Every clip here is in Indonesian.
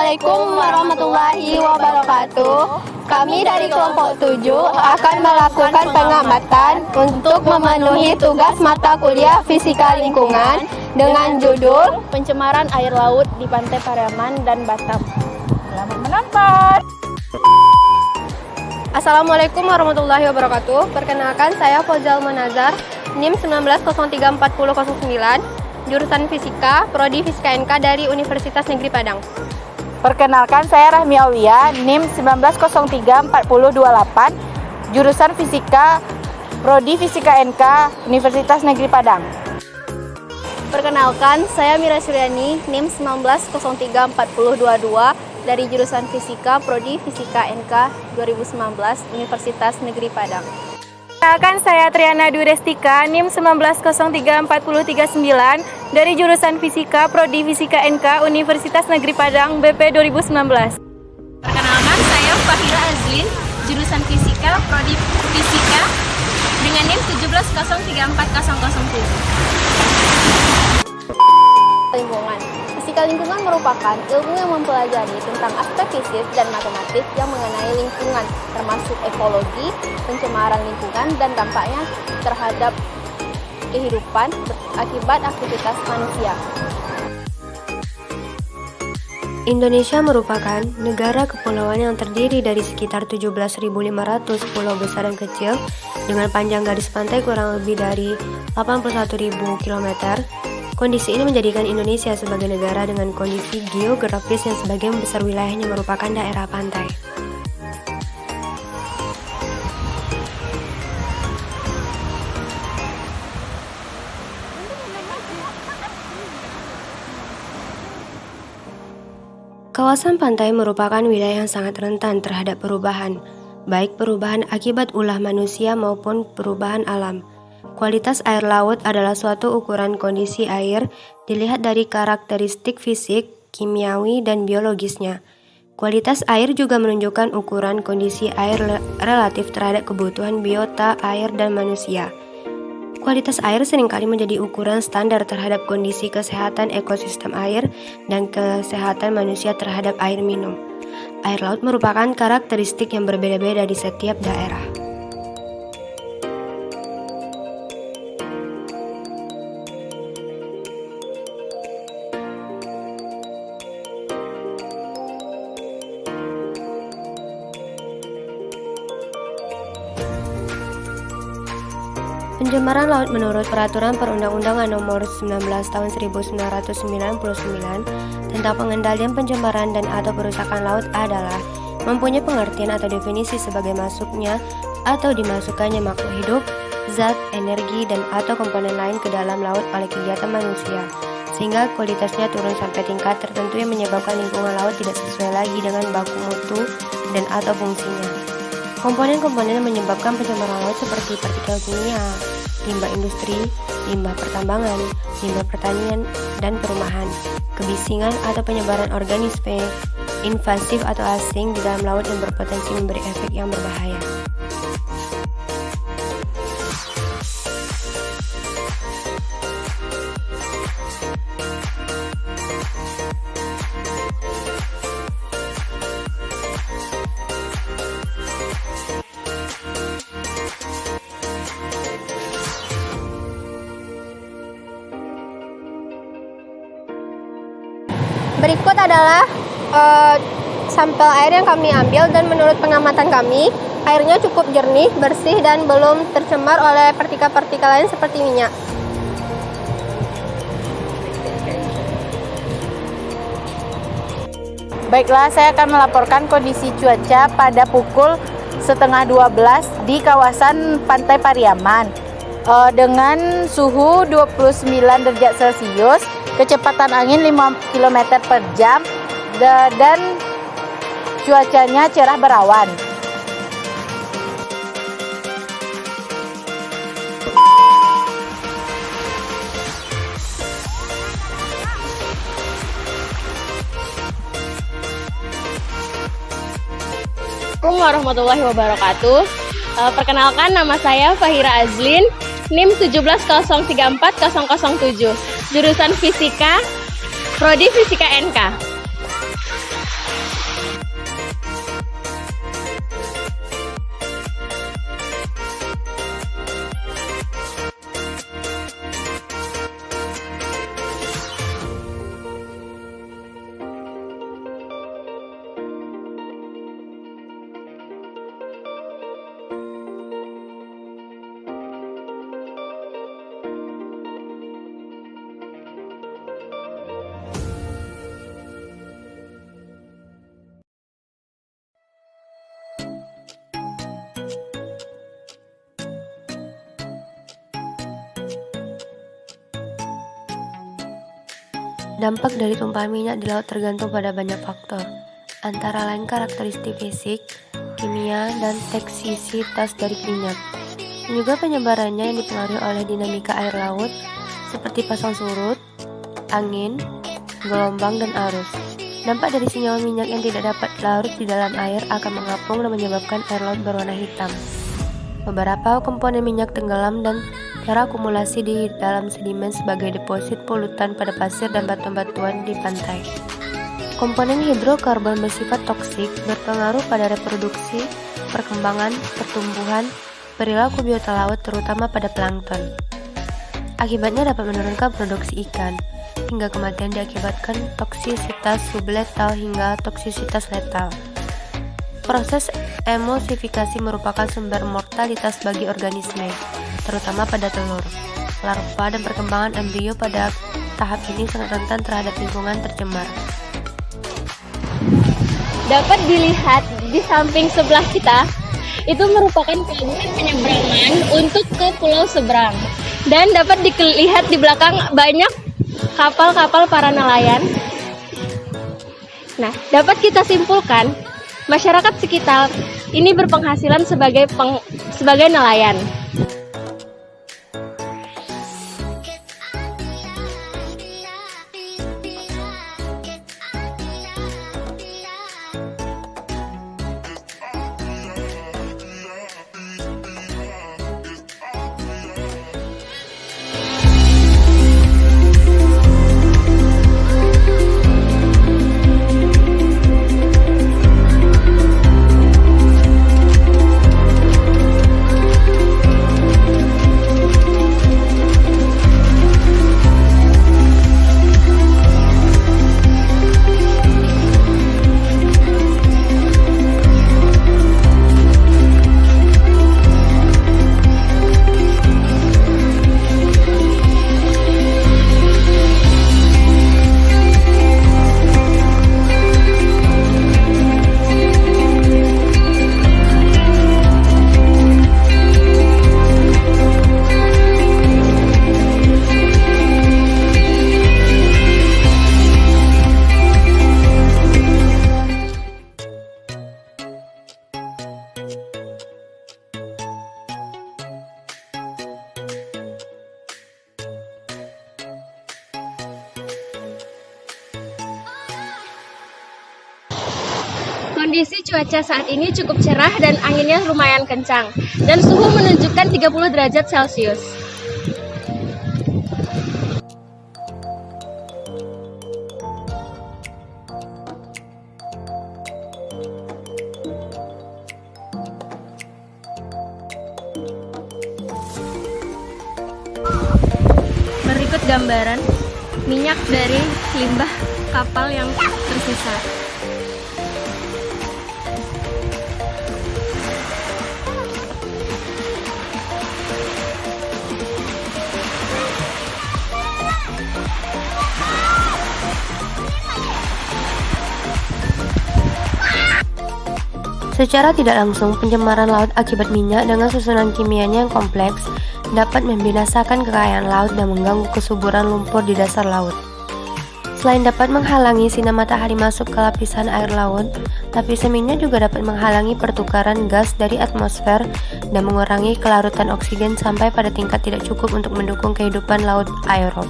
Assalamualaikum warahmatullahi wabarakatuh. Kami dari kelompok 7 akan melakukan pengamatan untuk memenuhi tugas mata kuliah Fisika Lingkungan dengan judul Pencemaran Air Laut di Pantai Pariaman dan Batam. Selamat menonton! Assalamualaikum warahmatullahi wabarakatuh. Perkenalkan, saya Fauzal Munazar, NIM 19034009, jurusan Fisika, Prodi Fisika NK dari Universitas Negeri Padang. Perkenalkan, saya Rahmi Aulia, NIM 19034028, jurusan Fisika, Prodi Fisika NK, Universitas Negeri Padang. Perkenalkan, saya Mira Suryani, NIM 19034022 dari jurusan Fisika, Prodi Fisika NK 2019, Universitas Negeri Padang. Perkenalkan, saya Triana Durestika, NIM 19034039 dari jurusan Fisika, Prodi Fisika NK, Universitas Negeri Padang, BP 2019. Perkenalkan, saya Fahira Azlin, jurusan Fisika, Prodi Fisika dengan NIM 170340007. Lingkungan. Fisika lingkungan merupakan ilmu yang mempelajari tentang aspek fisik dan matematik yang mengenai lingkungan, termasuk ekologi, pencemaran lingkungan, dan dampaknya terhadap kehidupan akibat aktivitas manusia. Indonesia merupakan negara kepulauan yang terdiri dari sekitar 17.500 pulau besar dan kecil dengan panjang garis pantai kurang lebih dari 81.000 km. Kondisi ini menjadikan Indonesia sebagai negara dengan kondisi geografis yang sebagian besar wilayahnya merupakan daerah pantai. Kawasan pantai merupakan wilayah yang sangat rentan terhadap perubahan, baik perubahan akibat ulah manusia maupun perubahan alam. Kualitas air laut adalah suatu ukuran kondisi air dilihat dari karakteristik fisik, kimiawi, dan biologisnya. Kualitas air juga menunjukkan ukuran kondisi air relatif terhadap kebutuhan biota air dan manusia. Kualitas air seringkali menjadi ukuran standar terhadap kondisi kesehatan ekosistem air dan kesehatan manusia terhadap air minum. Air laut merupakan karakteristik yang berbeda-beda di setiap daerah. Pencemaran laut menurut Peraturan Perundang-undangan Nomor 19 Tahun 1999 tentang pengendalian pencemaran dan atau perusakan laut adalah mempunyai pengertian atau definisi sebagai masuknya atau dimasukkannya makhluk hidup, zat, energi, dan atau komponen lain ke dalam laut oleh kegiatan manusia, sehingga kualitasnya turun sampai tingkat tertentu yang menyebabkan lingkungan laut tidak sesuai lagi dengan baku mutu dan atau fungsinya. Komponen-komponen yang menyebabkan pencemaran laut seperti partikel kimia, limbah industri, limbah pertambangan, limbah pertanian dan perumahan, kebisingan atau penyebaran organisme invasif atau asing di dalam laut yang berpotensi memberi efek yang berbahaya. Berikut adalah sampel air yang kami ambil, dan menurut pengamatan kami, airnya cukup jernih, bersih, dan belum tercemar oleh partikel-partikel lain seperti minyak. Baiklah, saya akan melaporkan kondisi cuaca pada pukul 11:30 di kawasan Pantai Pariaman dengan suhu 29 derajat Celcius, kecepatan angin 5 km per jam, dan cuacanya cerah berawan. Assalamualaikum warahmatullahi wabarakatuh. Perkenalkan, nama saya Fahira Azlin, NIM 170340007, jurusan Fisika, Prodi Fisika NK. Dampak dari tumpahan minyak di laut tergantung pada banyak faktor, antara lain karakteristik fisik, kimia, dan toksisitas dari minyak. Juga penyebarannya yang dipengaruhi oleh dinamika air laut, seperti pasang surut, angin, gelombang, dan arus. Dampak dari senyawa minyak yang tidak dapat larut di dalam air akan mengapung dan menyebabkan air laut berwarna hitam. Beberapa komponen minyak tenggelam dan terakumulasi di dalam sedimen sebagai deposit polutan pada pasir dan batu-batuan di pantai. Komponen hidrokarbon bersifat toksik, berpengaruh pada reproduksi, perkembangan, pertumbuhan, perilaku biota laut terutama pada plankton. Akibatnya dapat menurunkan produksi ikan, hingga kematian diakibatkan toksisitas subletal hingga toksisitas letal. Proses emulsifikasi merupakan sumber mortalitas bagi organisme, terutama pada telur, larva, dan perkembangan embrio. Pada tahap ini sangat rentan terhadap lingkungan tercemar. Dapat dilihat di samping sebelah kita, itu merupakan pelabuhan penyeberangan untuk ke pulau seberang. Dan dapat dilihat di belakang banyak kapal-kapal para nelayan. Nah, dapat kita simpulkan, masyarakat sekitar ini berpenghasilan sebagai nelayan. Kondisi cuaca saat ini cukup cerah dan anginnya lumayan kencang, dan suhu menunjukkan 30 derajat Celcius. Berikut gambaran minyak dari limbah kapal yang tersisa. Secara tidak langsung, pencemaran laut akibat minyak dengan susunan kimianya yang kompleks dapat membinasakan kekayaan laut dan mengganggu kesuburan lumpur di dasar laut. Selain dapat menghalangi sinar matahari masuk ke lapisan air laut, lapisan minyak juga dapat menghalangi pertukaran gas dari atmosfer dan mengurangi kelarutan oksigen sampai pada tingkat tidak cukup untuk mendukung kehidupan laut aerob.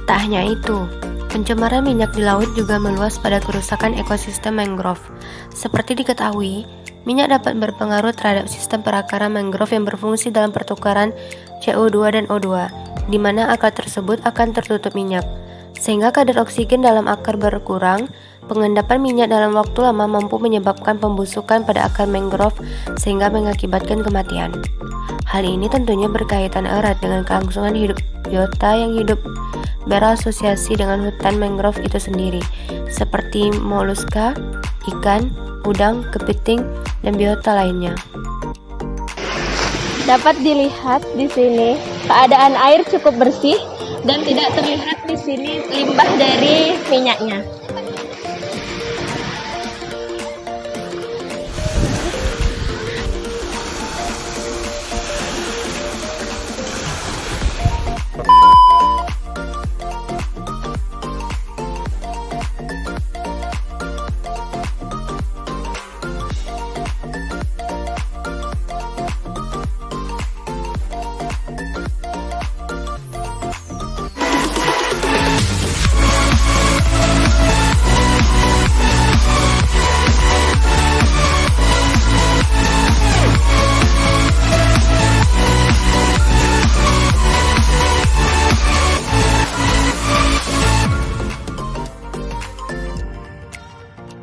Tak hanya itu, pencemaran minyak di laut juga meluas pada kerusakan ekosistem mangrove. Seperti diketahui, minyak dapat berpengaruh terhadap sistem perakaran mangrove yang berfungsi dalam pertukaran CO2 dan O2, di mana akar tersebut akan tertutup minyak. Sehingga kadar oksigen dalam akar berkurang, pengendapan minyak dalam waktu lama mampu menyebabkan pembusukan pada akar mangrove sehingga mengakibatkan kematian. Hal ini tentunya berkaitan erat dengan kelangsungan hidup biota yang hidup berasosiasi dengan hutan mangrove itu sendiri, seperti moluska, ikan, udang, kepiting, dan biota lainnya. Dapat dilihat di sini keadaan air cukup bersih dan tidak terlihat di sini limbah dari minyaknya.